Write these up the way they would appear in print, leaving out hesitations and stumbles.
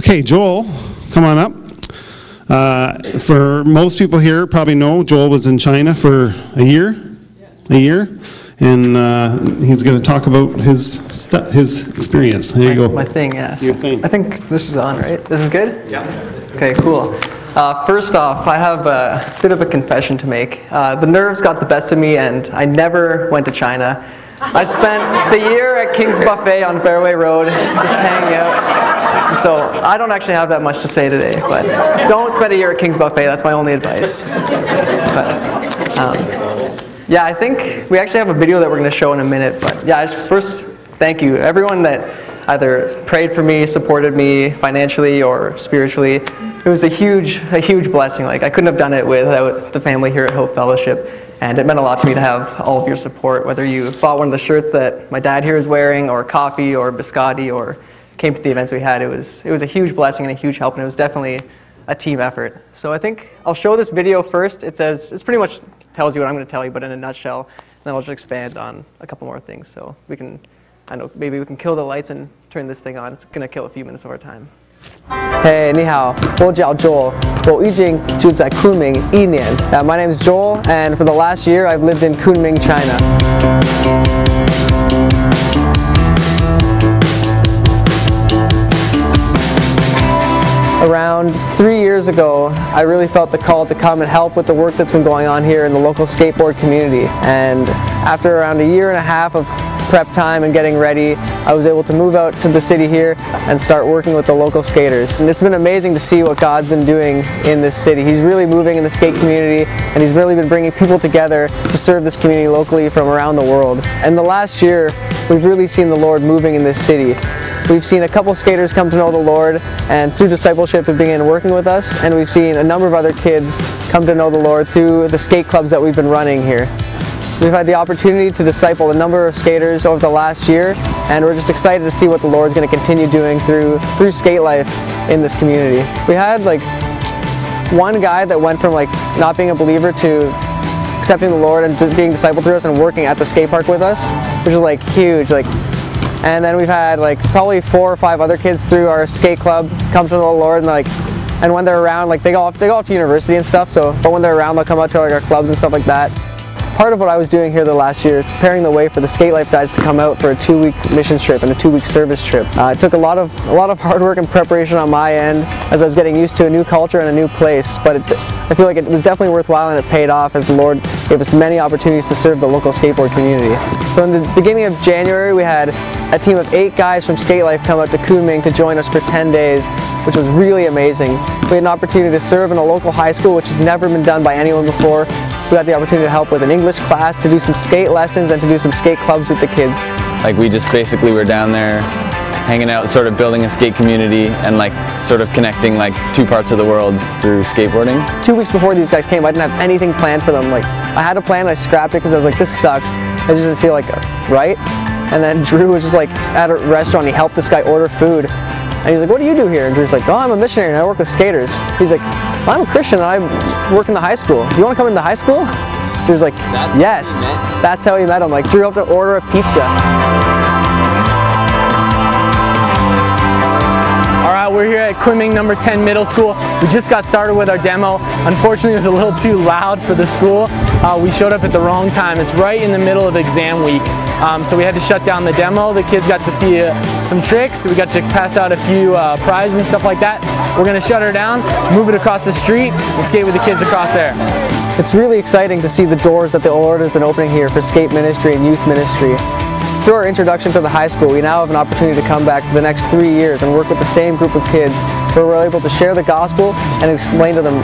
Okay, Joel, come on up. For most people here probably know, Joel was in China for a year, and he's going to talk about his experience. There you go. My thing, yeah. Your thing. I think this is on, right? This is good? Yeah. Okay, cool. First off, I have a bit of a confession to make. The nerves got the best of me, and I never went to China. I spent the year at King's Buffet on Fairway Road, just hanging out. So I don't actually have that much to say today, but don't spend a year at King's Buffet. That's my only advice. Yeah, I think we actually have a video that we're going to show in a minute. But yeah, first, thank you. Everyone that either prayed for me, supported me financially or spiritually. It was a huge blessing. Like, I couldn't have done it without the family here at Hope Fellowship. And it meant a lot to me to have all of your support, whether you bought one of the shirts that my dad here is wearing, or coffee, or biscotti, or came to the events we had. It was a huge blessing and a huge help, and it was definitely a team effort. So I think I'll show this video first. It's pretty much tells you what I'm going to tell you, but in a nutshell. And then I'll just expand on a couple more things. So we can, I don't know, maybe we can kill the lights and turn this thing on. It's going to kill a few minutes of our time. Hey, 你好，我叫 Joel， 我已经住在 Kunming 1年。My name is Joel, and for the last year I've lived in Kunming, China. Around 3 years ago, I really felt the call to come and help with the work that's been going on here in the local skateboard community. And after around a year and a half of prep time and getting ready, I was able to move out to the city here and start working with the local skaters. And it's been amazing to see what God's been doing in this city. He's really moving in the skate community, and He's really been bringing people together to serve this community locally from around the world. And the last year, we've really seen the Lord moving in this city. We've seen a couple skaters come to know the Lord, and through discipleship have begun working with us, and we've seen a number of other kids come to know the Lord through the skate clubs that we've been running here. We've had the opportunity to disciple a number of skaters over the last year, and we're just excited to see what the Lord's going to continue doing through skate life in this community. We had like one guy that went from like not being a believer to accepting the Lord and just being discipled through us and working at the skate park with us, which is like huge. And then we've had like probably 4 or 5 other kids through our skate club come to know the Lord, and when they're around, like they go off to university and stuff. but when they're around, they'll come out to like our clubs and stuff like that. Part of what I was doing here the last year is preparing the way for the Skate Life guys to come out for a 2-week missions trip and a 2-week service trip. It took a lot of hard work and preparation on my end as I was getting used to a new culture and a new place, but I feel like it was definitely worthwhile, and it paid off as the Lord gave us many opportunities to serve the local skateboard community. So in the beginning of January, we had a team of 8 guys from Skate Life come out to Kunming to join us for 10 days, which was really amazing. We had an opportunity to serve in a local high school, which has never been done by anyone before. We got the opportunity to help with an English class, to do some skate lessons, and to do some skate clubs with the kids. Like, we just basically were down there hanging out, sort of building a skate community and like sort of connecting like 2 parts of the world through skateboarding. 2 weeks before these guys came, I didn't have anything planned for them. Like, I had a plan, I scrapped it because I was like, this sucks. I just didn't feel like right. And then Drew was just like at a restaurant, he helped this guy order food. And he's like, what do you do here? And Drew's like, oh, I'm a missionary and I work with skaters. He's like, well, I'm a Christian and I work in the high school. Do you want to come into high school? Drew's like, yes. That's how he met him. Like, Drew helped to order a pizza. We're here at Kunming number 10 Middle School. We just got started with our demo. Unfortunately, it was a little too loud for the school. We showed up at the wrong time. It's right in the middle of exam week. So we had to shut down the demo. The kids got to see some tricks. We got to pass out a few prizes and stuff like that. We're going to shut her down, move it across the street, and skate with the kids across there. It's really exciting to see the doors that the Lord has been opening here for skate ministry and youth ministry. Through our introduction to the high school, we now have an opportunity to come back for the next 3 years and work with the same group of kids where we're able to share the gospel and explain to them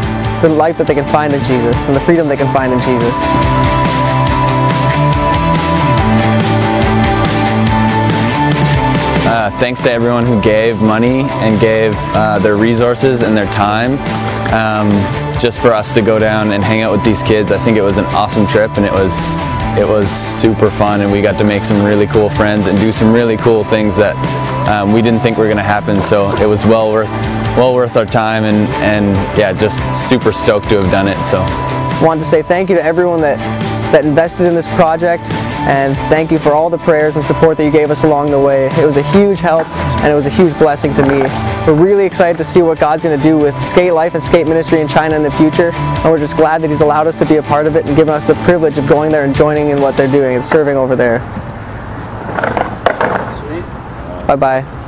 the life that they can find in Jesus and the freedom they can find in Jesus. Thanks to everyone who gave money and gave their resources and their time just for us to go down and hang out with these kids. I think it was an awesome trip, and it was super fun, and we got to make some really cool friends and do some really cool things that we didn't think were going to happen. So it was well worth our time, and yeah, just super stoked to have done it. So I wanted to say thank you to everyone that invested in this project, And thank you for all the prayers and support that you gave us along the way. It was a huge help and it was a huge blessing to me. We're really excited to see what God's going to do with skate life and skate ministry in China in the future. And we're just glad that He's allowed us to be a part of it and given us the privilege of going there and joining in what they're doing and serving over there. Sweet. Bye-bye.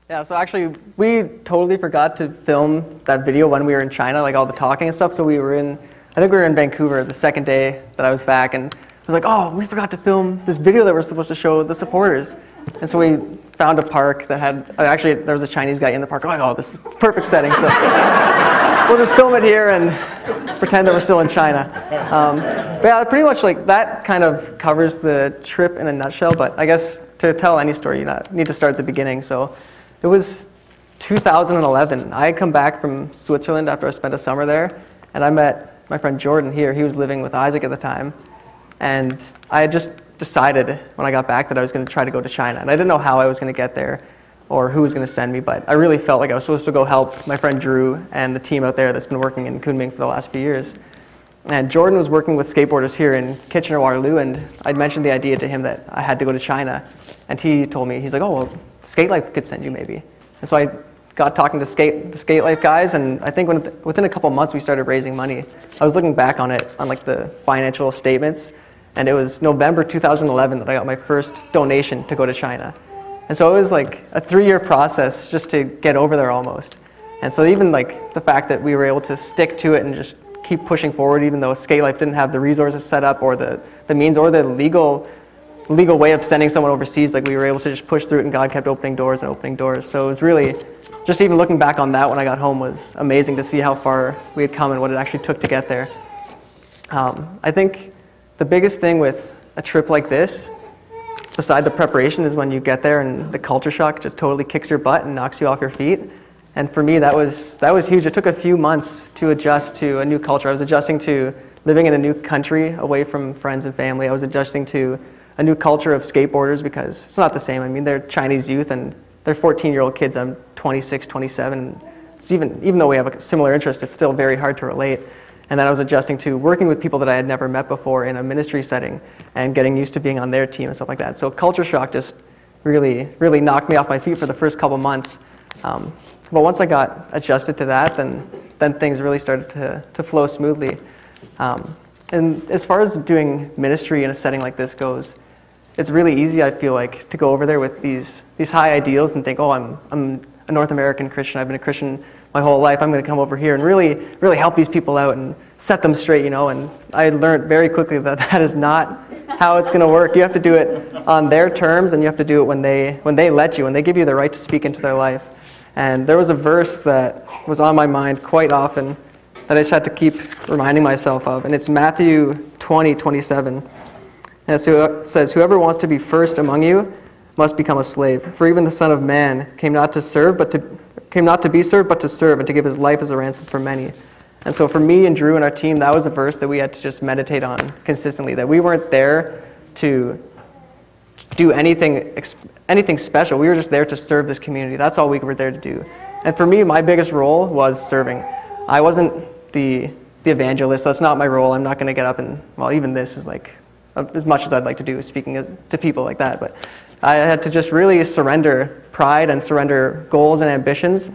Yeah, so actually, we totally forgot to film that video when we were in China, like all the talking and stuff. So we were in, I think we were in Vancouver the second day that I was back, and I was like, oh, we forgot to film this video that we're supposed to show the supporters. And so we found a park that had, actually, there was a Chinese guy in the park. We're like, oh, this is perfect setting. So we'll just film it here and pretend that we're still in China. But yeah, pretty much like that kind of covers the trip in a nutshell. But I guess to tell any story, you need to start at the beginning. So it was 2011. I had come back from Switzerland after I spent a summer there, and I met my friend Jordan here. He was living with Isaac at the time, and I had just decided when I got back that I was going to try to go to China, and I didn't know how I was going to get there or who was going to send me, but I really felt like I was supposed to go help my friend Drew and the team out there that's been working in Kunming for the last few years. And Jordan was working with skateboarders here in Kitchener-Waterloo, and I'd mentioned the idea to him that I had to go to China, and he told me, he's like, oh, well, Skate Life could send you maybe. And so I got talking to the Skate Life guys, and I think within a couple months we started raising money. I was looking back on it, on like the financial statements, and it was November 2011 that I got my first donation to go to China. And so it was like a 3-year process just to get over there almost. And so even like the fact that we were able to stick to it and just keep pushing forward, even though Skate Life didn't have the resources set up or the means or the legal way of sending someone overseas, like we were able to just push through it, and God kept opening doors and opening doors. So it was really, just even looking back on that when I got home was amazing to see how far we had come and what it actually took to get there. I think the biggest thing with a trip like this, beside the preparation, is when you get there and the culture shock just totally kicks your butt and knocks you off your feet. And for me, that was huge. It took a few months to adjust to a new culture. I was adjusting to living in a new country away from friends and family. I was adjusting to a new culture of skateboarders because it's not the same. I mean, they're Chinese youth and they're 14-year-old kids. I'm 26, 27. It's even though we have a similar interest, it's still very hard to relate. And then I was adjusting to working with people that I had never met before in a ministry setting and getting used to being on their team and stuff like that. So culture shock just really, really knocked me off my feet for the first couple months. But once I got adjusted to that, then things really started to flow smoothly. And as far as doing ministry in a setting like this goes, it's really easy, I feel like, to go over there with these high ideals and think, oh, I'm a North American Christian, I've been a Christian my whole life, I'm going to come over here and really help these people out and set them straight, you know. And I learned very quickly that that is not how it's going to work. You have to do it on their terms, and you have to do it when they let you, when they give you the right to speak into their life. And there was a verse that was on my mind quite often that I just had to keep reminding myself of, and it's Matthew 20:27. And it says, "Whoever wants to be first among you must become a slave. For even the Son of Man came not to be served, but to serve, and to give his life as a ransom for many." And so for me and Drew and our team, that was a verse that we had to just meditate on consistently, that we weren't there to do anything special. We were just there to serve this community. That's all we were there to do. And for me, my biggest role was serving. I wasn't the evangelist. That's not my role. I'm not going to get up and, well, even this is like, as much as I'd like to do, speaking to people like that. But I had to just really surrender pride and surrender goals and ambitions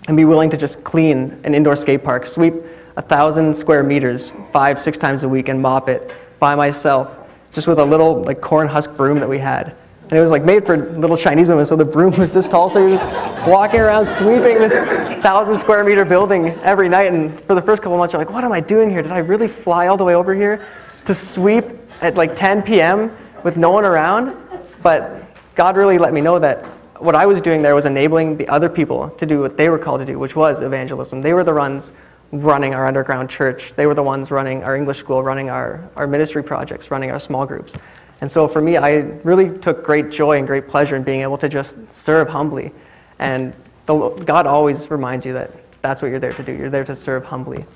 and be willing to just clean an indoor skate park, sweep 1,000 square meters 5-6 times a week and mop it by myself, just with a little like corn husk broom that we had. And it was like made for little Chinese women, so the broom was this tall, so you're just walking around sweeping this 1,000 square meter building every night. And for the first couple of months, you're like, what am I doing here? Did I really fly all the way over here to sweep at like 10 p.m. with no one around? But God really let me know that what I was doing there was enabling the other people to do what they were called to do, which was evangelism. They were the ones running our underground church. They were the ones running our English school, running our ministry projects, running our small groups. And so for me, I really took great joy and great pleasure in being able to just serve humbly. And God always reminds you that that's what you're there to do. You're there to serve humbly.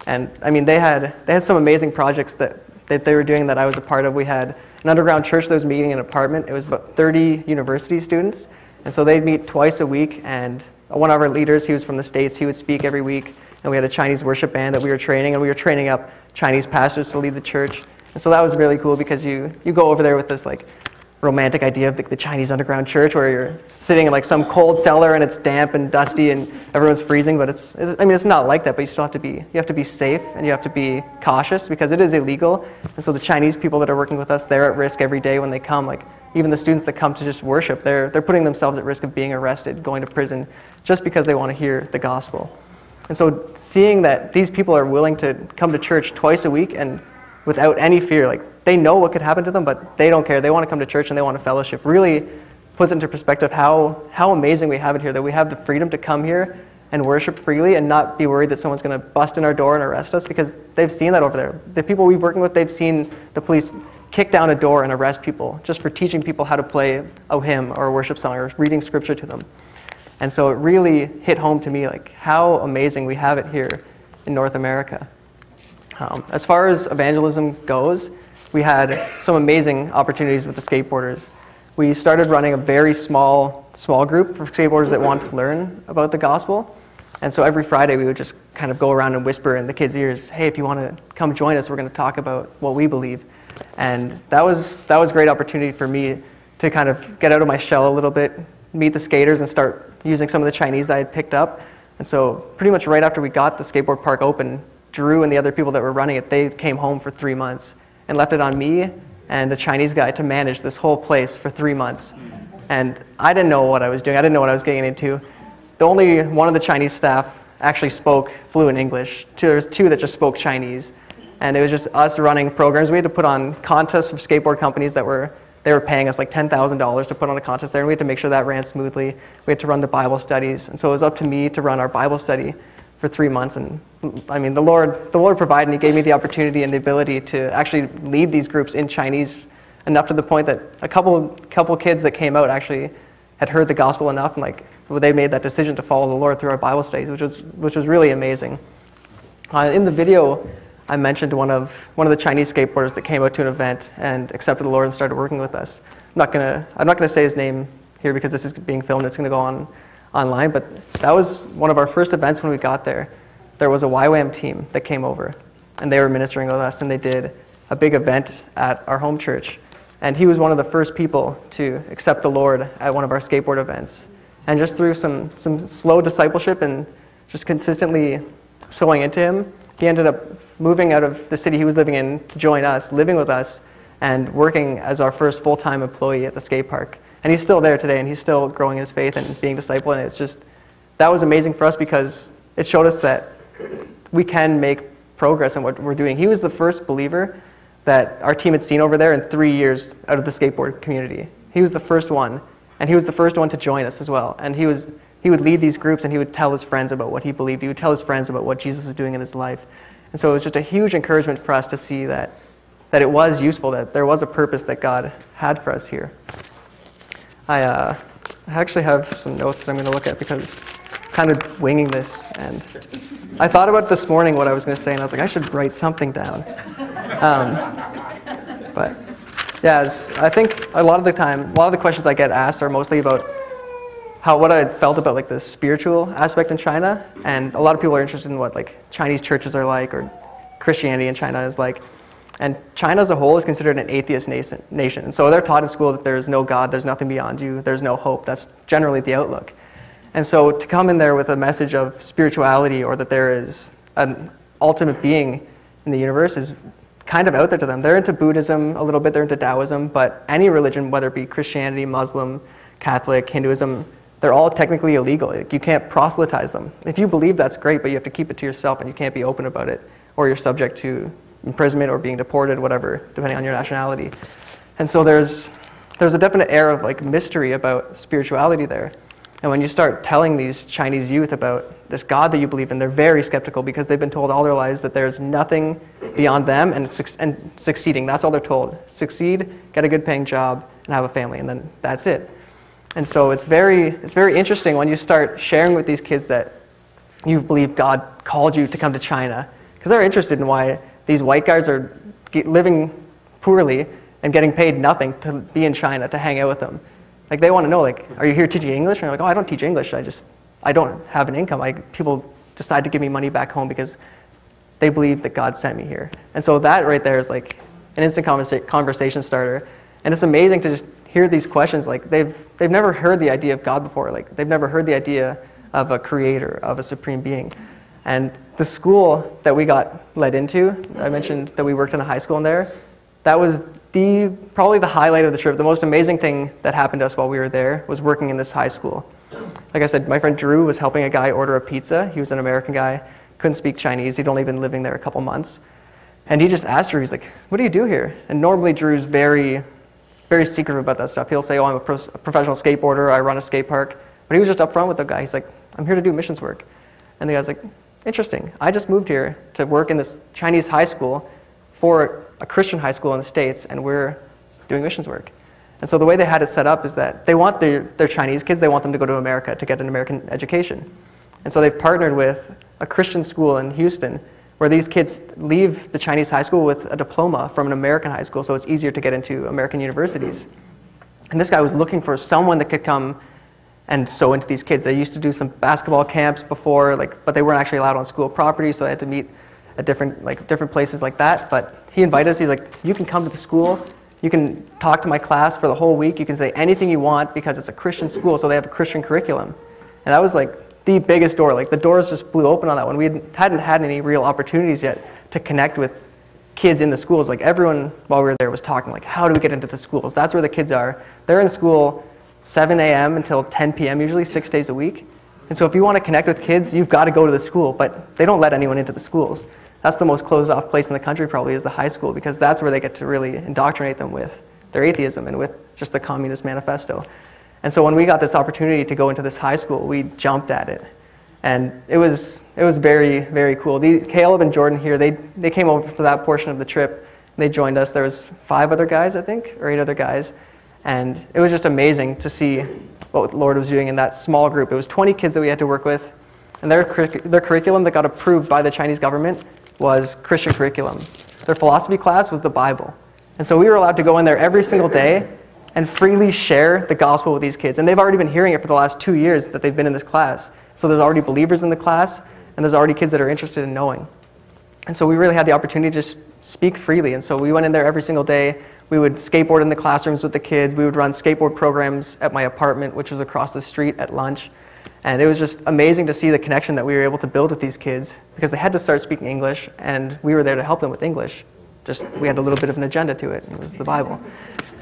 And I mean, they had some amazing projects that they were doing that I was a part of. We had an underground church that was meeting in an apartment. It was about 30 university students. And so they'd meet twice a week, and one of our leaders, he was from the States, he would speak every week, and we had a Chinese worship band that we were training, and we were training up Chinese pastors to lead the church. And so that was really cool because you go over there with this like romantic idea of the Chinese underground church where you're sitting in like some cold cellar and it's damp and dusty and everyone's freezing, but it's not like that, but you have to be safe and you have to be cautious because it is illegal. And so the Chinese people that are working with us, they're at risk every day when they come. Like even the students that come to just worship, they're putting themselves at risk of being arrested, going to prison, just because they want to hear the gospel. And so seeing that these people are willing to come to church twice a week and without any fear, like they know what could happen to them, but they don't care. They want to come to church and they want to fellowship. Really puts into perspective how amazing we have it here, that we have the freedom to come here and worship freely and not be worried that someone's going to bust in our door and arrest us, because they've seen that over there. The people we've working with, they've seen the police kick down a door and arrest people just for teaching people how to play a hymn or a worship song or reading scripture to them. And so it really hit home to me like how amazing we have it here in North America. As far as evangelism goes, we had some amazing opportunities with the skateboarders. We started running a very small group for skateboarders that wanted to learn about the gospel. And so every Friday we would just kind of go around and whisper in the kids' ears, hey, if you want to come join us, we're going to talk about what we believe. And that was a great opportunity for me to kind of get out of my shell a little bit, meet the skaters and start using some of the Chinese I had picked up. And so pretty much right after we got the skateboard park open, Drew and the other people that were running it, they came home for 3 months and left it on me and a Chinese guy to manage this whole place for 3 months. And I didn't know what I was doing. I didn't know what I was getting into. The only one of the Chinese staff actually spoke fluent English. There was 2 that just spoke Chinese. And it was just us running programs. We had to put on contests for skateboard companies that were paying us like $10,000 to put on a contest there, and we had to make sure that ran smoothly. We had to run the Bible studies, and so it was up to me to run our Bible study for 3 months. And I mean, the Lord provided, and He gave me the opportunity and the ability to actually lead these groups in Chinese, enough to the point that a couple kids that came out actually had heard the gospel enough, and like they made that decision to follow the Lord through our Bible studies, which was really amazing. In the video, I mentioned one of the Chinese skateboarders that came out to an event and accepted the Lord and started working with us. I'm not gonna say his name here because this is being filmed. It's gonna go online. But that was one of our first events when we got there. There was a YWAM team that came over, and they were ministering with us, and they did a big event at our home church. And he was one of the first people to accept the Lord at one of our skateboard events. And just through some slow discipleship and just consistently sowing into him, he ended up moving out of the city he was living in to join us, living with us, and working as our first full-time employee at the skate park. And he's still there today, and he's still growing his faith and being discipled. And it's just, that was amazing for us because it showed us that we can make progress in what we're doing. He was the first believer that our team had seen over there in 3 years out of the skateboard community. He was the first one, and he was the first one to join us as well. And he would lead these groups, and he would tell his friends about what he believed. He would tell his friends about what Jesus was doing in his life. And so it was just a huge encouragement for us to see that it was useful, that there was a purpose that God had for us here. I actually have some notes that I'm going to look at because I'm kind of winging this. And I thought about this morning what I was going to say, and I was like, I should write something down. But yeah, I think a lot of the questions I get asked are mostly about what I felt about like the spiritual aspect in China, and a lot of people are interested in what like Chinese churches are like or Christianity in China is like. And China as a whole is considered an atheist nation. And so they're taught in school that there's no God, there's nothing beyond you, there's no hope. That's generally the outlook. And so to come in there with a message of spirituality or that there is an ultimate being in the universe is kind of out there to them. They're into Buddhism a little bit, they're into Taoism, but any religion, whether it be Christianity, Muslim, Catholic, Hinduism, they're all technically illegal. Like, you can't proselytize them. If you believe, that's great, but you have to keep it to yourself and you can't be open about it, or you're subject to imprisonment or being deported, whatever, depending on your nationality. And so there's a definite air of like mystery about spirituality there. And when you start telling these Chinese youth about this God that you believe in, they're very skeptical because they've been told all their lives that there's nothing beyond them and succeeding. That's all they're told. Succeed, get a good paying job, and have a family, and then that's it. And so it's very interesting when you start sharing with these kids that you believe God called you to come to China, because they're interested in why these white guys are living poorly and getting paid nothing to be in China, to hang out with them. Like, they want to know, like, are you here teaching English? And they're like, oh, I don't teach English. I I don't have an income. People decide to give me money back home because they believe that God sent me here. And so that right there is like an instant conversation starter. And it's amazing to just hear these questions. Like they've never heard the idea of God before. Like they've never heard the idea of a creator, of a supreme being. And the school that we got led into, I mentioned that we worked in a high school in there, that was probably the highlight of the trip. The most amazing thing that happened to us while we were there was working in this high school. Like I said, my friend Drew was helping a guy order a pizza. He was an American guy, couldn't speak Chinese. He'd only been living there a couple months. And he just asked Drew, he's like, what do you do here? And normally Drew's very, very secretive about that stuff. He'll say, oh, I'm a professional skateboarder, I run a skate park. But he was just upfront with the guy. He's like, I'm here to do missions work. And the guy's like, interesting. I just moved here to work in this Chinese high school for a Christian high school in the States, and we're doing missions work. And so the way they had it set up is that they want their Chinese kids, they want them to go to America to get an American education. And so they've partnered with a Christian school in Houston where these kids leave the Chinese high school with a diploma from an American high school, so it's easier to get into American universities. And this guy was looking for someone that could come and sow into these kids. They used to do some basketball camps before, but they weren't actually allowed on school property, so they had to meet at different places like that. But he invited us, he's like, you can come to the school, you can talk to my class for the whole week, you can say anything you want because it's a Christian school, so they have a Christian curriculum. And that was like the biggest door. Like the doors just blew open on that one. We hadn't had any real opportunities yet to connect with kids in the schools. Like everyone while we were there was talking like, how do we get into the schools? That's where the kids are. They're in school 7 a.m. until 10 p.m. usually 6 days a week. And so if you want to connect with kids, you've got to go to the school, but they don't let anyone into the schools. That's the most closed off place in the country probably is the high school, because that's where they get to really indoctrinate them with their atheism and with just the Communist Manifesto. And so when we got this opportunity to go into this high school, we jumped at it. And it was very, very cool. Caleb and Jordan here, they came over for that portion of the trip. They joined us. There was 5 other guys, I think, or 8 other guys. And it was just amazing to see what the Lord was doing in that small group. It was 20 kids that we had to work with. And their curriculum that got approved by the Chinese government was Christian curriculum. Their philosophy class was the Bible. And so we were allowed to go in there every single day and freely share the gospel with these kids. And they've already been hearing it for the last 2 years that they've been in this class. So there's already believers in the class, and there's already kids that are interested in knowing. And so we really had the opportunity to just speak freely. And so we went in there every single day. We would skateboard in the classrooms with the kids. We would run skateboard programs at my apartment, which was across the street, at lunch. And it was just amazing to see the connection that we were able to build with these kids, because they had to start speaking English, and we were there to help them with English. Just we had a little bit of an agenda to it. It was the Bible.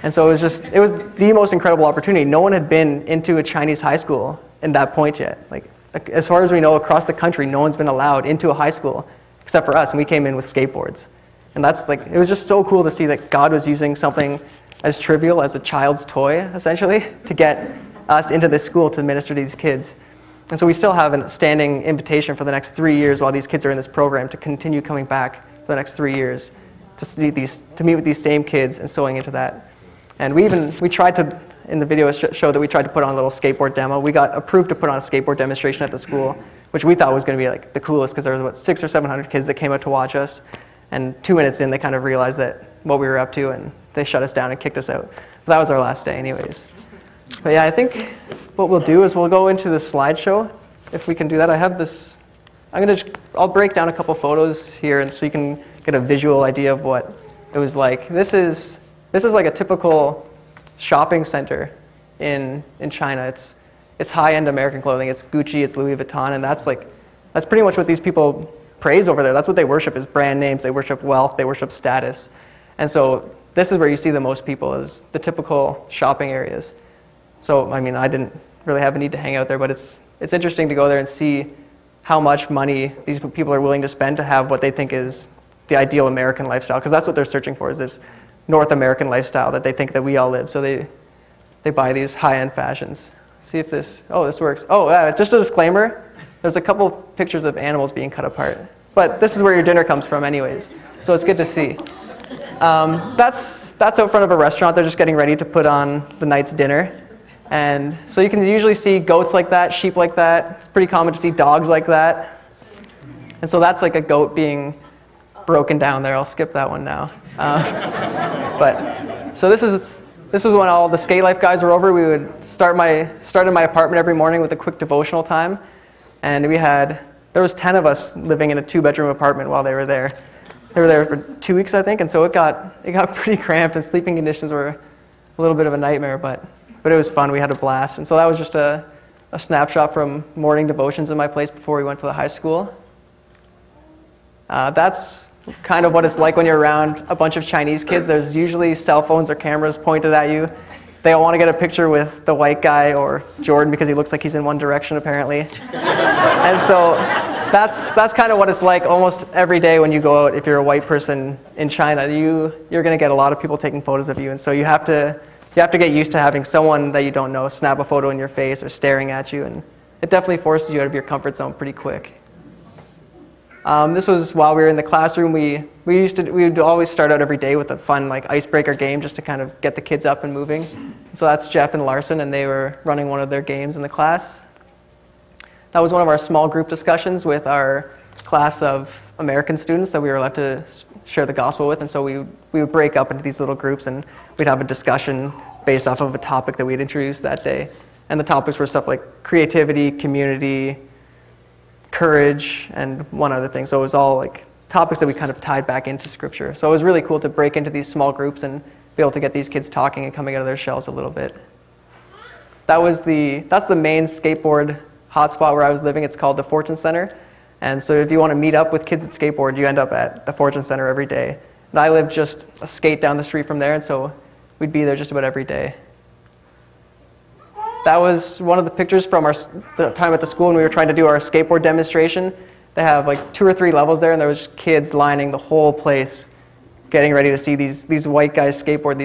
And so it was the most incredible opportunity. No one had been into a Chinese high school in that point yet. Like as far as we know, across the country, no one's been allowed into a high school except for us, and we came in with skateboards. And that's like, it was just so cool to see that God was using something as trivial as a child's toy, essentially, to get us into this school to minister to these kids. And so we still have a standing invitation for the next 3 years while these kids are in this program to continue coming back for the next 3 years to meet with these same kids and sewing into that. And we tried to, in the video show that we tried to put on a little skateboard demo. We got approved to put on a skateboard demonstration at the school, which we thought was going to be like the coolest, because there was 600 or 700 kids that came out to watch us. And 2 minutes in, they kind of realized that what we were up to, and they shut us down and kicked us out. But that was our last day anyways. But yeah, I think what we'll do is we'll go into the slideshow, if we can do that. I have this, I'll break down a couple photos here, and so you can get a visual idea of what it was like. This is like a typical shopping center in China. It's high-end American clothing. It's Gucci, it's Louis Vuitton, and that's pretty much what these people praise over there. That's what they worship, is brand names. They worship wealth. They worship status. And so this is where you see the most people, is the typical shopping areas. So I mean, I didn't really have a need to hang out there, but it's interesting to go there and see how much money these people are willing to spend to have what they think is the ideal American lifestyle, because that's what they're searching for, is this North American lifestyle that they think that we all live. So they buy these high-end fashions. See if this works. Oh, just a disclaimer, there's a couple pictures of animals being cut apart. But this is where your dinner comes from anyways, so it's good to see. That's out front of a restaurant. They're just getting ready to put on the night's dinner. And so you can usually see goats like that, sheep like that. It's pretty common to see dogs like that. And so that's like a goat being broken down there. I'll skip that one now. But so this is when all the skate life guys were over. We would start in my apartment every morning with a quick devotional time. And there was 10 of us living in a 2-bedroom apartment while they were there. They were there for 2 weeks, I think, and so it got pretty cramped, and sleeping conditions were a little bit of a nightmare, but it was fun. We had a blast. And so that was just a snapshot from morning devotions in my place before we went to the high school. That's kind of what it's like when you're around a bunch of Chinese kids. There's usually cell phones or cameras pointed at you. They all want to get a picture with the white guy or Jordan because he looks like he's in one direction apparently. And so that's kind of what it's like almost every day when you go out. If you're a white person in China, you're going to get a lot of people taking photos of you, and so you have to get used to having someone that you don't know snap a photo in your face or staring at you, and it definitely forces you out of your comfort zone pretty quick. This was while we were in the classroom. We would always start out every day with a fun icebreaker game just to kind of get the kids up and moving. So that's Jeff and Larson, and they were running one of their games in the class. That was one of our small group discussions with our class of American students that we were allowed to share the gospel with, and so we would break up into these little groups and we'd have a discussion based off of a topic that we'd introduced that day. And the topics were stuff like creativity, community, courage, and one other thing. So it was all topics that we kind of tied back into Scripture. So it was really cool to break into these small groups and be able to get these kids talking and coming out of their shells a little bit. That's the main skateboard hotspot where I was living. It's called the Fortune Center. And so if you want to meet up with kids that skateboard, you end up at the Fortune Center every day. And I lived just a skate down the street from there, and so we'd be there just about every day. That was one of the pictures from the time at the school when we were trying to do our skateboard demonstration. They have 2 or 3 levels there, and there was just kids lining the whole place, getting ready to see these white guys skateboard,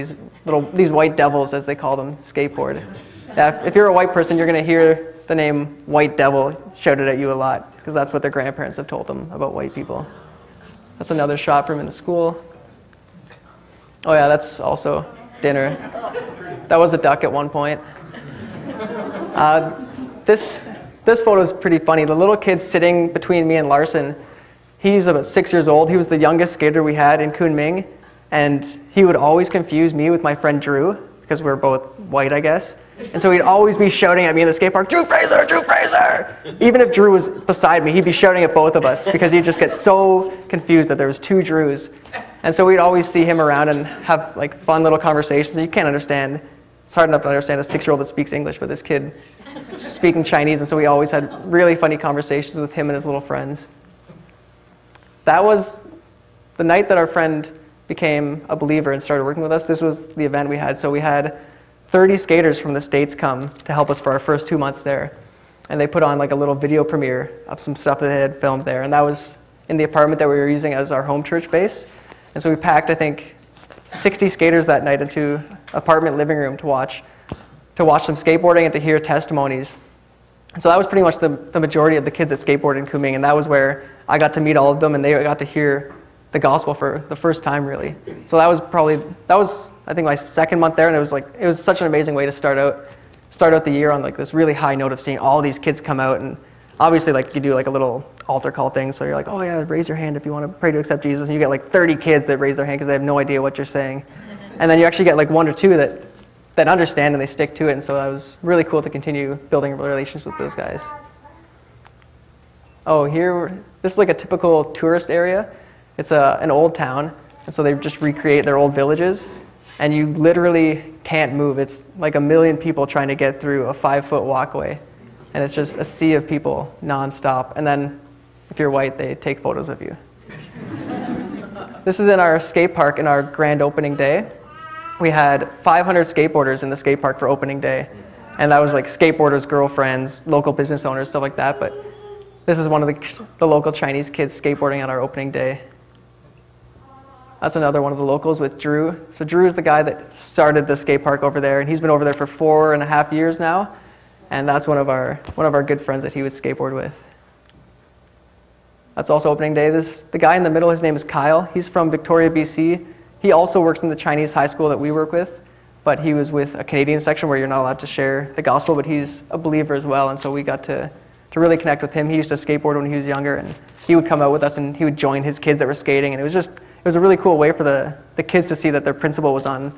these white devils, as they call them, skateboard. Yeah, if you're a white person, you're going to hear the name White Devil shouted at you a lot, because that's what their grandparents have told them about white people. That's another shot from in the school. Oh yeah, that's also dinner. That was a duck at one point. This photo is pretty funny. The little kid sitting between me and Larson, he's about 6 years old. He was the youngest skater we had in Kunming, and he would always confuse me with my friend Drew, because we're both white, I guess. And so he'd always be shouting at me in the skate park, "Drew Fraser, Drew Fraser!" Even if Drew was beside me, he'd be shouting at both of us because he'd just get so confused that there was 2 Drews. And so we'd always see him around and have fun little conversations. You can't understand. It's hard enough to understand a 6-year-old that speaks English, but this kid speaking Chinese, and so we always had really funny conversations with him and his little friends. That was the night that our friend became a believer and started working with us. This was the event we had. So we had 30 skaters from the States come to help us for our first 2 months there. And they put on a little video premiere of some stuff that they had filmed there. And that was in the apartment that we were using as our home church base. And so we packed, I think, 60 skaters that night into apartment living room to watch them skateboarding and to hear testimonies. And so that was pretty much the majority of the kids that skateboarded in Kunming, and that was where I got to meet all of them and they got to hear the gospel for the first time, really. So that was I think my second month there, and it was such an amazing way to start out the year on this really high note of seeing all these kids come out. And obviously you do a little altar call thing, so you're like, oh yeah, raise your hand if you want to pray to accept Jesus, and you get 30 kids that raise their hand because they have no idea what you're saying. And then you actually get 1 or 2 that understand and they stick to it, and so that was really cool to continue building relationships with those guys. Oh, here, this is a typical tourist area. It's an old town, and so they just recreate their old villages, and you literally can't move. It's like a million people trying to get through a 5-foot walkway, and it's just a sea of people nonstop. And then if you're white, they take photos of you. This is in our skate park in our grand opening day. We had 500 skateboarders in the skate park for opening day, and that was skateboarders, girlfriends, local business owners, stuff like that. But this is one of the local Chinese kids skateboarding on our opening day. That's another one of the locals with Drew. So Drew is the guy that started the skate park over there, and he's been over there for 4.5 years now. And that's one of our good friends that he would skateboard with. That's also opening day. The guy in the middle, his name is Kyle. He's from Victoria, BC. He also works in the Chinese high school that we work with, but he was with a Canadian section where you're not allowed to share the gospel, but he's a believer as well, and so we got to really connect with him. He used to skateboard when he was younger, and he would come out with us and he would join his kids that were skating, and it was a really cool way for the kids to see that their principal was on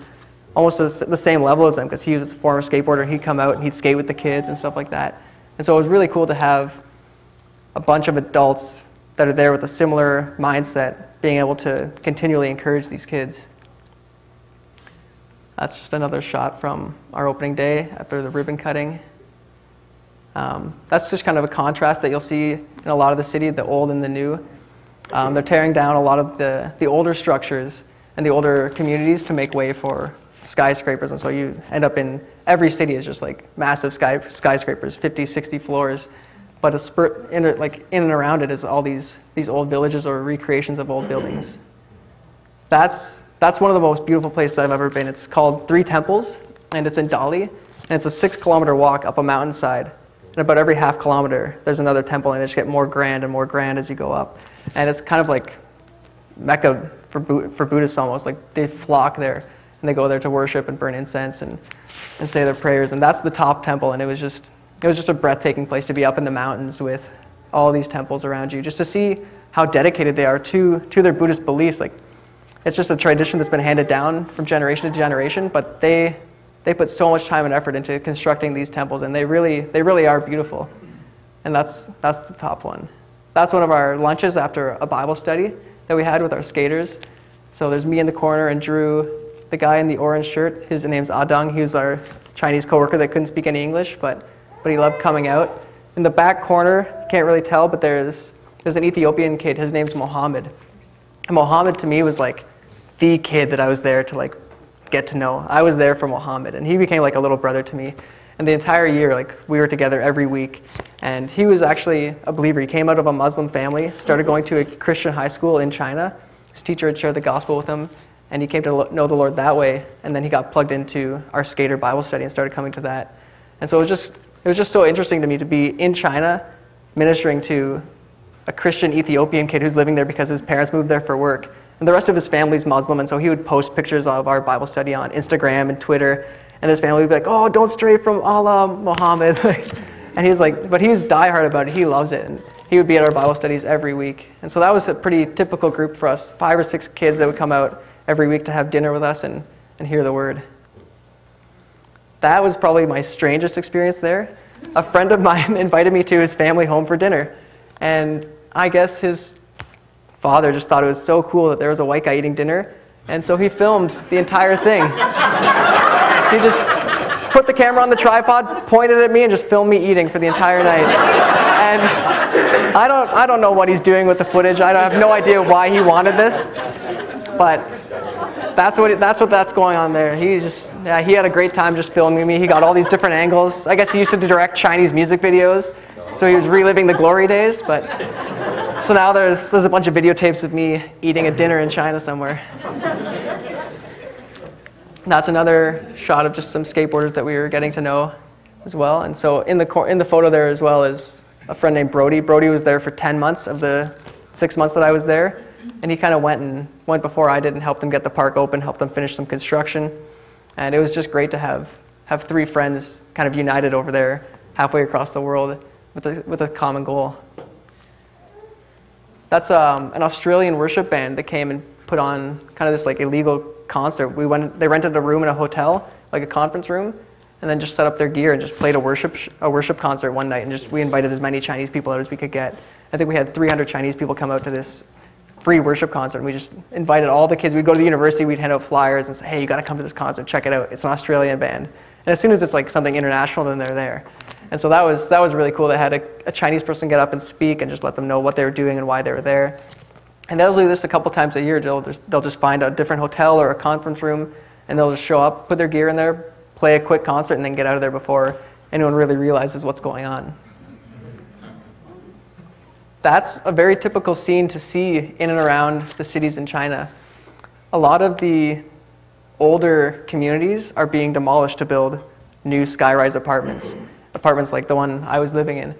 almost the same level as them, because he was a former skateboarder. He'd come out and he'd skate with the kids and stuff like that. And so it was really cool to have a bunch of adults that are there with a similar mindset, being able to continually encourage these kids. That's just another shot from our opening day after the ribbon cutting. That's just kind of a contrast that you'll see in a lot of the city, the old and the new. They're tearing down a lot of the older structures and the older communities to make way for skyscrapers, and so you end up in every city is just like massive skyscrapers, 50, 60 floors, but in and around it is all these old villages or recreations of old buildings. That's one of the most beautiful places I've ever been. It's called Three Temples, and it's in Dali, and it's a 6-kilometer walk up a mountainside. And about every half kilometer, there's another temple, and they just get more grand and more grand as you go up. And it's kind of like Mecca for Buddhists almost. Like they flock there, and they go there to worship and burn incense and say their prayers. And that's the top temple, and it was just a breathtaking place to be up in the mountains with all these temples around you, just to see how dedicated they are to their Buddhist beliefs. Like, it's just a tradition that's been handed down from generation to generation, but they put so much time and effort into constructing these temples, and they really are beautiful. And that's the top one. That's one of our lunches after a Bible study that we had with our skaters. So there's me in the corner and Drew, the guy in the orange shirt. His name's Adang. He was our Chinese coworker that couldn't speak any English, but he loved coming out. In the back corner, can't really tell, but there's an Ethiopian kid. His name's Mohammed. And Mohammed to me was like the kid that I was there to like get to know. I was there for Mohammed, and he became like a little brother to me. And the entire year, like, we were together every week. And he was actually a believer. He came out of a Muslim family, started going to a Christian high school in China. His teacher had shared the gospel with him, and he came to know the Lord that way. And then he got plugged into our skater Bible study and started coming to that. And so it was just so interesting to me to be in China ministering to a Christian Ethiopian kid who's living there because his parents moved there for work. And the rest of his family's Muslim, and so he would post pictures of our Bible study on Instagram and Twitter. And his family would be like, "Oh, don't stray from Allah, Muhammad." And he's like, but he was diehard about it. He loves it. And he would be at our Bible studies every week. And so that was a pretty typical group for us, 5 or 6 kids that would come out every week to have dinner with us and hear the word. That was probably my strangest experience there. A friend of mine invited me to his family home for dinner. And I guess his father just thought it was so cool that there was a white guy eating dinner. And so he filmed the entire thing. He just put the camera on the tripod, pointed at me, and just filmed me eating for the entire night. And I don't know what he's doing with the footage. I have no idea why he wanted this, but that's going on there. He had a great time just filming me. He got all these different angles. I guess he used to direct Chinese music videos, so he was reliving the glory days. But so now there's a bunch of videotapes of me eating a dinner in China somewhere. That's another shot of just some skateboarders that we were getting to know as well. And so in the photo there as well is a friend named Brody. Brody was there for 10 months of the 6 months that I was there. And he kind of went before I did and helped them get the park open, helped them finish some construction. And it was just great to have 3 friends kind of united over there halfway across the world with a common goal. That's an Australian worship band that came and put on kind of this like illegal concert. They rented a room in a hotel, like a conference room, and then just set up their gear and just played a worship concert one night, and we invited as many Chinese people out as we could get. I think we had 300 Chinese people come out to this free worship concert, and we just invited all the kids. We'd go to the university, we'd hand out flyers and say, "Hey, you got to come to this concert, check it out. It's an Australian band." And as soon as it's like something international, then they're there. And so that was really cool. They had a Chinese person get up and speak and just let them know what they were doing and why they were there. And they'll do this a couple times a year. They'll just find a different hotel or a conference room, and they'll just show up, put their gear in there, play a quick concert, and then get out of there before anyone really realizes what's going on. That's a very typical scene to see in and around the cities in China. A lot of the older communities are being demolished to build new skyrise apartments like the one I was living in.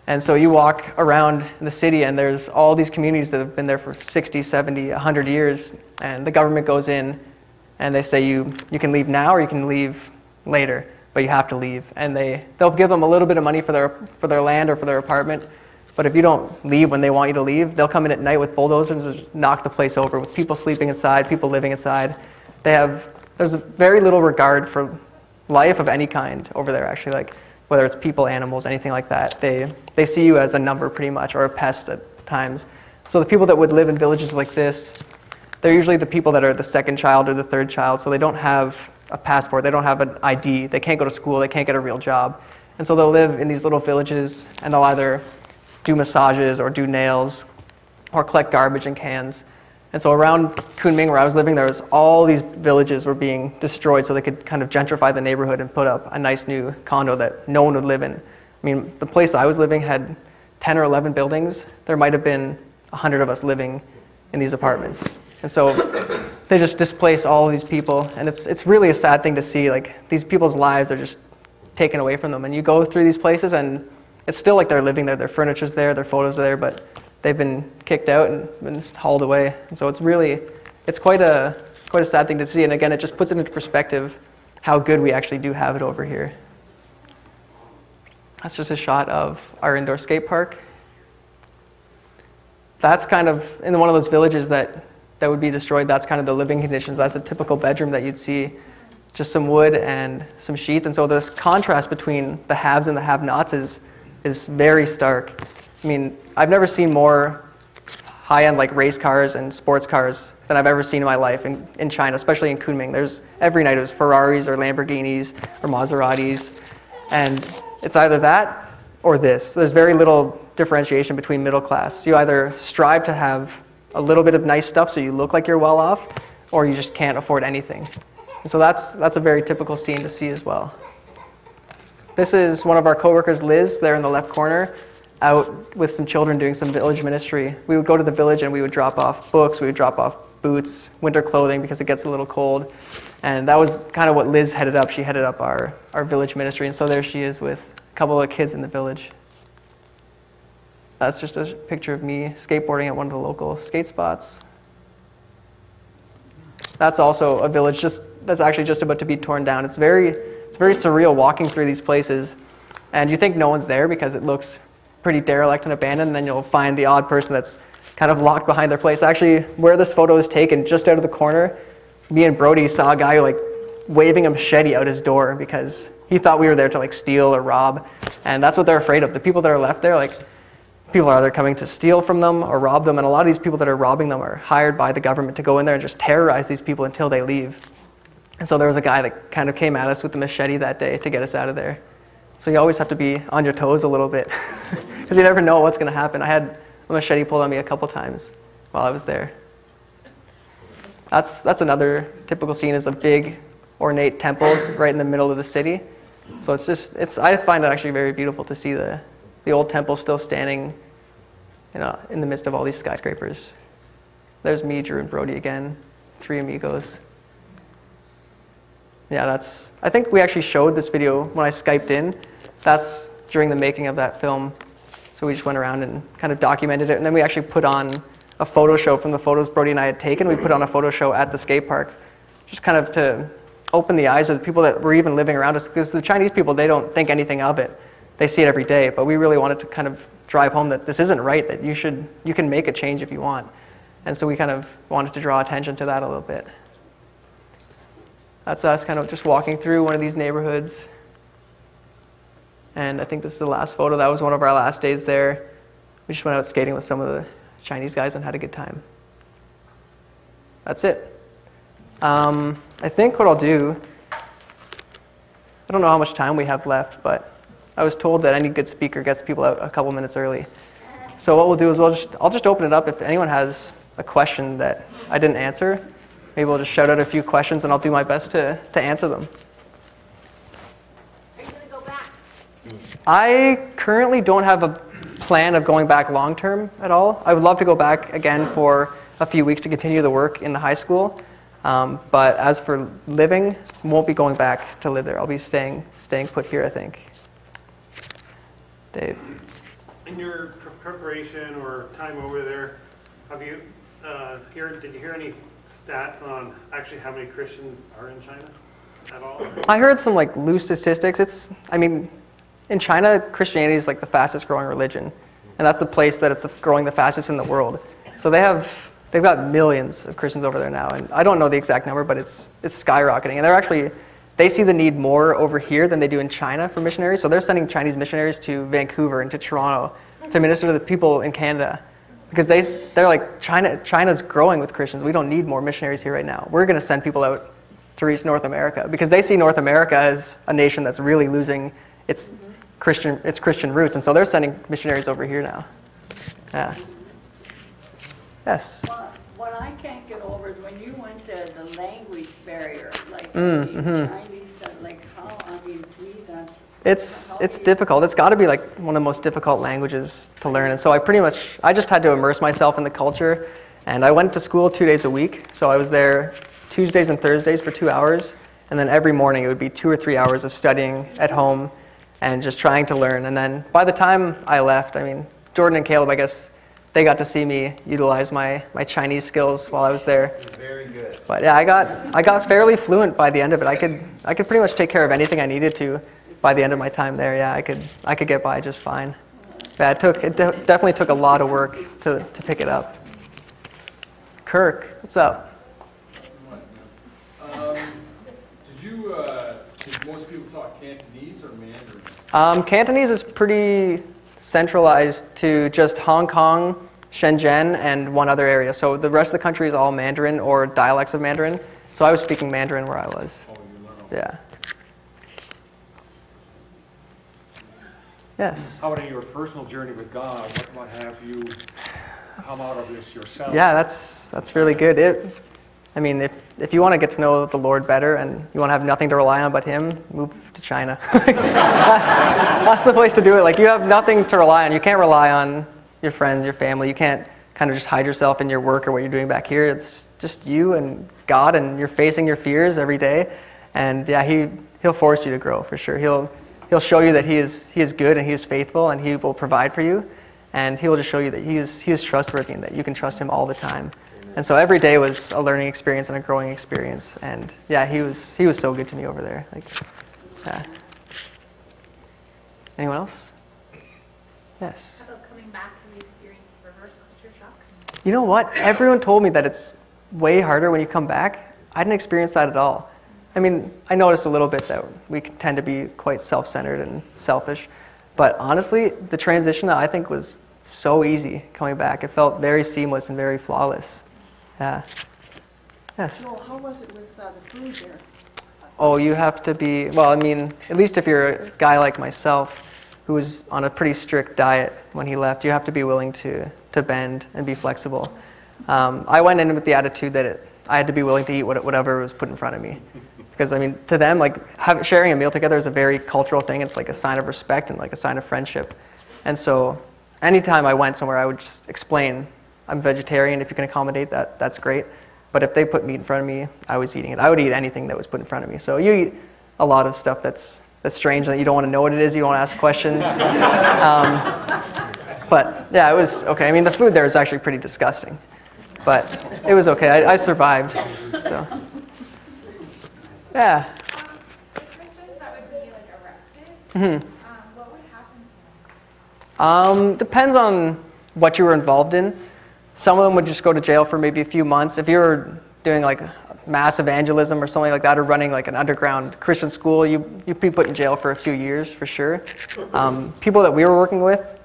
And so you walk around the city and there's all these communities that have been there for 60, 70, 100 years, and the government goes in and they say you can leave now or you can leave later, but you have to leave. And they'll give them a little bit of money for their land or for their apartment, but if you don't leave when they want you to leave, they'll come in at night with bulldozers and just knock the place over with people sleeping inside, people living inside. There's very little regard for life of any kind over there, actually. Like, whether it's people, animals, anything like that. They see you as a number pretty much, or a pest at times. So the people that would live in villages like this, they're usually the people that are the second child or the third child, so they don't have a passport, they don't have an ID, they can't go to school, they can't get a real job. And so they'll live in these little villages, and they'll either do massages or do nails or collect garbage in cans. And so around Kunming, where I was living, there was all these villages were being destroyed so they could kind of gentrify the neighborhood and put up a nice new condo that no one would live in. I mean, the place I was living had 10 or 11 buildings. There might have been 100 of us living in these apartments. And so they just displace all of these people, and it's really a sad thing to see. Like, these people's lives are just taken away from them. And you go through these places, and it's still like they're living there. Their furniture's there, their photos are there, but they've been kicked out and been hauled away. And so it's quite a sad thing to see. And again, it just puts it into perspective how good we actually do have it over here. That's just a shot of our indoor skate park. That's kind of, in one of those villages that would be destroyed, that's kind of the living conditions. That's a typical bedroom that you'd see, just some wood and some sheets. And so this contrast between the haves and the have-nots is very stark. I mean, I've never seen more high-end like race cars and sports cars than I've ever seen in my life in China, especially in Kunming. Every night it was Ferraris or Lamborghinis or Maseratis. And it's either that or this. There's very little differentiation between middle class. You either strive to have a little bit of nice stuff so you look like you're well off, or you just can't afford anything. And so that's a very typical scene to see as well. This is one of our coworkers, Liz, there in the left corner, out with some children doing some village ministry. We would go to the village and we would drop off books, we would drop off boots, winter clothing because it gets a little cold. And that was kind of what Liz headed up. She headed up our village ministry, and so there she is with a couple of kids in the village. That's just a picture of me skateboarding at one of the local skate spots. That's also a village that's actually just about to be torn down. It's very surreal walking through these places, and you think no one's there because it looks pretty derelict and abandoned, and then you'll find the odd person that's kind of locked behind their place. Actually, where this photo is taken, just out of the corner, me and Brody saw a guy like waving a machete out his door because he thought we were there to like steal or rob, and that's what they're afraid of. The people that are left there, like, people are either coming to steal from them or rob them, and a lot of these people that are robbing them are hired by the government to go in there and just terrorize these people until they leave. And so there was a guy that kind of came at us with the machete that day to get us out of there. So you always have to be on your toes a little bit because you never know what's going to happen. I had a machete pulled on me a couple times while I was there. That's another typical scene, is a big ornate temple right in the middle of the city. So I find it actually very beautiful to see the old temple still standing, in the midst of all these skyscrapers. There's me, Drew, and Brody again, 3 amigos. Yeah, I think we actually showed this video when I Skyped in. That's during the making of that film. So we just went around and kind of documented it, and then we actually put on a photo show from the photos Brody and I had taken. We put on a photo show at the skate park, just kind of to open the eyes of the people that were even living around us, because the Chinese people, they don't think anything of it. They see it every day, but we really wanted to kind of drive home that this isn't right, that you can make a change if you want. And so we kind of wanted to draw attention to that a little bit. That's us kind of just walking through one of these neighborhoods. And I think this is the last photo. That was one of our last days there. We just went out skating with some of the Chinese guys and had a good time. That's it. I think what I'll do, I don't know how much time we have left, but I was told that any good speaker gets people out a couple minutes early. So what we'll do is I'll just open it up. If anyone has a question that I didn't answer, maybe we'll just shout out a few questions and I'll do my best to answer them. Are you going to go back? I currently don't have a plan of going back long term at all. I would love to go back again for a few weeks to continue the work in the high school. But as for living, won't be going back to live there. I'll be staying put here, I think. Dave. In your preparation or time over there, have you did you hear any stats on actually how many Christians are in China at all? I heard some like loose statistics. In China, Christianity is like the fastest growing religion, and that's the place that it's growing the fastest in the world. So they've got millions of Christians over there now, and I don't know the exact number, but it's skyrocketing, and they see the need more over here than they do in China for missionaries. So they're sending Chinese missionaries to Vancouver and to Toronto to minister to the people in Canada. Because they're like, China's growing with Christians. We don't need more missionaries here right now. We're going to send people out to reach North America. Because they see North America as a nation that's really losing its Christian roots. And so they're sending missionaries over here now. Yeah. Yes? What I can't get over is when you went to the language barrier, like Chinese, like how, I mean, to me that's... It's difficult. It's got to be like one of the most difficult languages to learn. And so I just had to immerse myself in the culture. And I went to school 2 days a week. So I was there Tuesdays and Thursdays for 2 hours. And then every morning it would be 2 or 3 hours of studying at home and just trying to learn. And then by the time I left, I mean, Jordan and Caleb, I guess, they got to see me utilize my Chinese skills while I was there. Very good. But yeah, I got fairly fluent by the end of it. I could pretty much take care of anything I needed to by the end of my time there. Yeah, I could get by just fine. Yeah, it definitely took a lot of work to pick it up. Kirk, what's up? Did most people talk Cantonese or Mandarin? Cantonese is pretty centralized to just Hong Kong, Shenzhen, and one other area. So the rest of the country is all Mandarin or dialects of Mandarin. So I was speaking Mandarin where I was. Oh, you learned. Yeah. Yes. How about your personal journey with God? What have you come out of this yourself? Yeah, that's really good. I mean, if you want to get to know the Lord better and you want to have nothing to rely on but Him, move to China. that's the place to do it. Like, you have nothing to rely on. You can't rely on your friends, your family. You can't kind of just hide yourself in your work or what you're doing back here. It's just you and God, and you're facing your fears every day. And yeah, He'll force you to grow for sure. He'll show you that He is good and He is faithful and He will provide for you. And He will just show you that He is trustworthy and that you can trust Him all the time. And so every day was a learning experience and a growing experience. And yeah, he was so good to me over there. Like, yeah. Anyone else? Yes. How about coming back and the experience of reverse culture shock? You know what? Everyone told me that it's way harder when you come back. I didn't experience that at all. I mean, I noticed a little bit that we tend to be quite self-centered and selfish. But honestly, the transition I think was so easy coming back. It felt very seamless and very flawless. Yeah. Yes. No, how was it with the food there? Oh, you have to be, well, I mean, at least if you're a guy like myself who was on a pretty strict diet when he left, you have to be willing to bend and be flexible. I went in with the attitude that I had to be willing to eat whatever was put in front of me. Because, I mean, to them, like, sharing a meal together is a very cultural thing. It's like a sign of respect and like a sign of friendship. And so anytime I went somewhere, I would just explain, I'm vegetarian. If you can accommodate that, that's great. But if they put meat in front of me, I was eating it. I would eat anything that was put in front of me. So you eat a lot of stuff that's strange, that you don't want to know what it is. You don't want to ask questions. But yeah, it was okay. I mean, the food there is actually pretty disgusting. But it was okay. I survived. So yeah. Christians that would be like arrested, what would happen to them? Depends on what you were involved in. Some of them would just go to jail for maybe a few months. If you were doing like mass evangelism or something like that, or running like an underground Christian school, you'd be put in jail for a few years for sure. People that we were working with,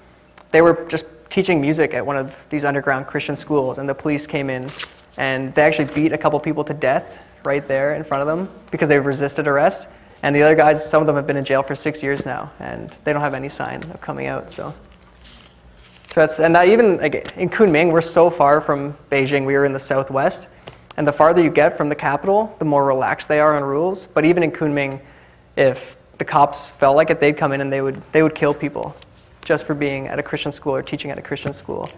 they were just teaching music at one of these underground Christian schools, and the police came in and they actually beat a couple people to death right there in front of them because they resisted arrest. And the other guys, some of them have been in jail for 6 years now, and they don't have any sign of coming out. So that's, and that even like, in Kunming, we're so far from Beijing. We were in the southwest, and the farther you get from the capital, the more relaxed they are on rules. But even in Kunming, if the cops felt like it, they'd come in and they would kill people just for being at a Christian school or teaching at a Christian school.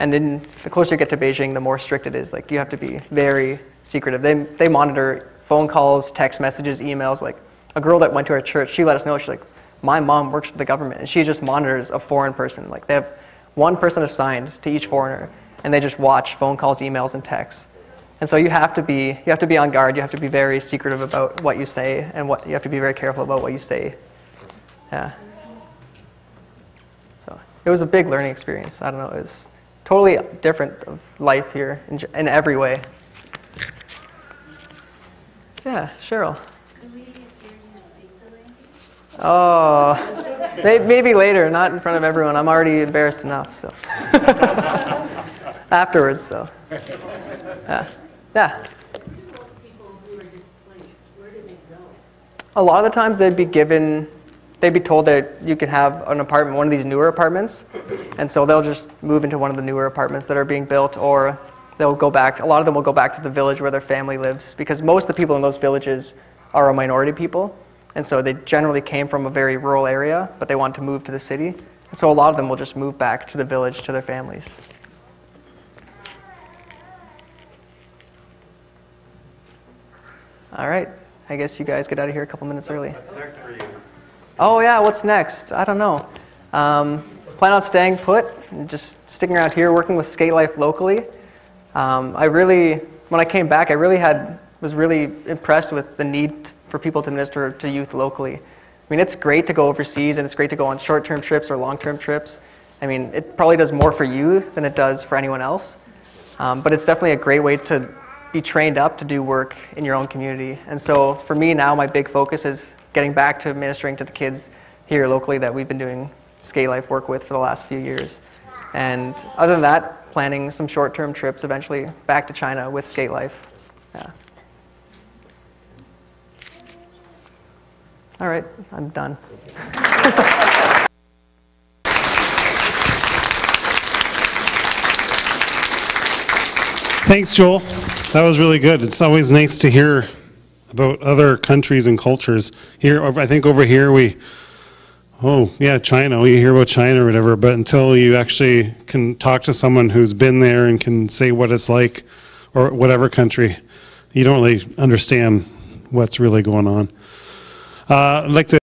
And then the closer you get to Beijing, the more strict it is. Like, you have to be very secretive. They monitor phone calls, text messages, emails. Like, a girl that went to our church, she let us know, she's like, my mom works for the government, and she just monitors a foreign person. Like, they have one person assigned to each foreigner, and they just watch phone calls, emails, and texts. And so you have to be on guard. You have to be very secretive about what you say, and you have to be very careful about what you say. Yeah. So it was a big learning experience. I don't know, it was totally different of life here in every way. Yeah, Cheryl. The ladies Oh, maybe later, not in front of everyone. I'm already embarrassed enough, so. Afterwards, so. Yeah. A lot of the times they'd be told that you can have an apartment, one of these newer apartments, and so they'll just move into one of the newer apartments that are being built, or they'll go back, a lot of them will go back to the village where their family lives, because most of the people in those villages are a minority people, and so they generally came from a very rural area, but they want to move to the city, and so a lot of them will just move back to the village to their families. All right, I guess you guys get out of here a couple minutes early. What's next for you? Oh yeah, what's next? I don't know. Plan on staying put and just sticking around here, working with Skate Life locally. When I came back, I was really impressed with the need for people to minister to youth locally. I mean, it's great to go overseas and it's great to go on short-term trips or long-term trips. I mean, it probably does more for you than it does for anyone else. But it's definitely a great way to be trained up to do work in your own community. And so for me now, my big focus is getting back to ministering to the kids here locally that we've been doing Skate Life work with for the last few years. And other than that, planning some short-term trips eventually back to China with Skate Life. Yeah. All right, I'm done. Thanks, Joel. That was really good. It's always nice to hear about other countries and cultures. Here, I think over here China. We hear about China or whatever, but until you actually can talk to someone who's been there and can say what it's like, or whatever country, you don't really understand what's really going on. I'd like to